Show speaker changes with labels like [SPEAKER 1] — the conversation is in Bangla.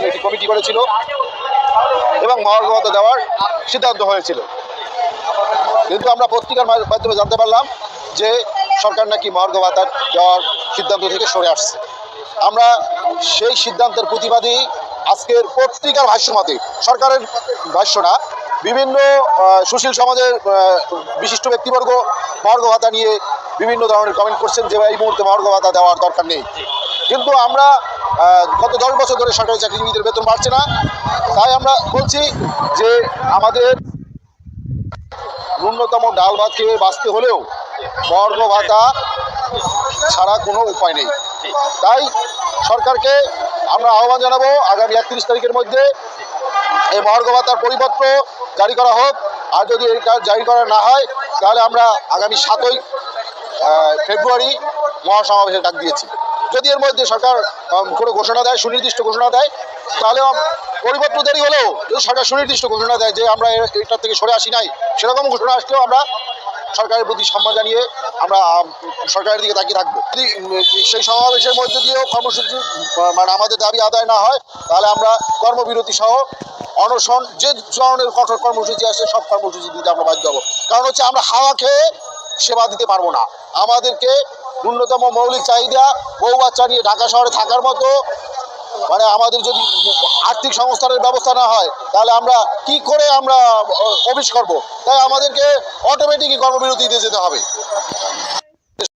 [SPEAKER 1] একটি কমিটি করেছিল এবং মহার্ঘ ভাতা দেওয়ার সিদ্ধান্ত হয়েছিল। কিন্তু আমরা পত্রিকার মাধ্যমে জানতে পারলাম যে সরকার নাকি মহার্ঘ ভাতা দেওয়ার সিদ্ধান্ত থেকে সরে আসছে। আমরা সেই সিদ্ধান্তের প্রতিবাদী আজকের পত্রিকার ভাষ্যমতে, সরকারের ভাষ্য না, বিভিন্ন সুশীল সমাজের বিশিষ্ট ব্যক্তিবর্গ মহার্ঘ ভাতা নিয়ে বিভিন্ন ধরনের কমেন্ট করছেন যে এই মুহূর্তে মহার্ঘ ভাতা দেওয়ার দরকার নেই। কিন্তু আমরা গত 10 বছর ধরে সরকারি চাকরিজীবীদের বেতন বাড়ছে না, তাই আমরা বলছি যে আমাদের ন্যূনতম ডাল ভাত খেয়ে বাঁচতে হলেও মহার্ঘ ভাতা ছাড়া কোনো উপায় নেই। তাই সরকারকে আমরা আহ্বান জানাবো আগামী 31 তারিখের মধ্যে এই মহার্ঘ ভাতার পরিপত্র জারি করা হোক। আর যদি এই কাজ জারি করা না হয় তাহলে আমরা আগামী 7ই ফেব্রুয়ারি মহাসমাবেশে ডাক দিয়েছি। যদি এর মধ্যে সরকার কোনো ঘোষণা দেয়, সুনির্দিষ্ট ঘোষণা দেয়, তাহলে পরিপত্র দেরি হলেও যদি সরকার সুনির্দিষ্ট ঘোষণা দেয় যে আমরা এটার থেকে সরে আসি নাই, সেরকম ঘোষণা আসলেও আমরা সরকারের প্রতি সম্মান জানিয়ে আমরা সরকারের দিকে তাকিয়ে থাকবো। যদি সেই সমাবেশের মধ্যে দিয়েও কর্মসূচি মানে আমাদের দাবি আদায় না হয়, তাহলে আমরা কর্মবিরতি সহ অনশন, যে ধরনের কঠোর কর্মসূচি আসে সব কর্মসূচি দিতে আমরা বাধ্য হবো। কারণ হচ্ছে আমরা হাওয়া খেয়ে সেবা দিতে পারবো না। আমাদেরকে ন্যূনতম মৌলিক চাহিদা, বউ বাচ্চা নিয়ে ঢাকা শহরে থাকার মতো মানে আমাদের যদি আর্থিক সংস্থানের ব্যবস্থা না হয় তাহলে আমরা কি করে আমরা অফিস করবো? তাই আমাদেরকে অটোমেটিকই কর্মবিরতি দিয়ে যেতে হবে।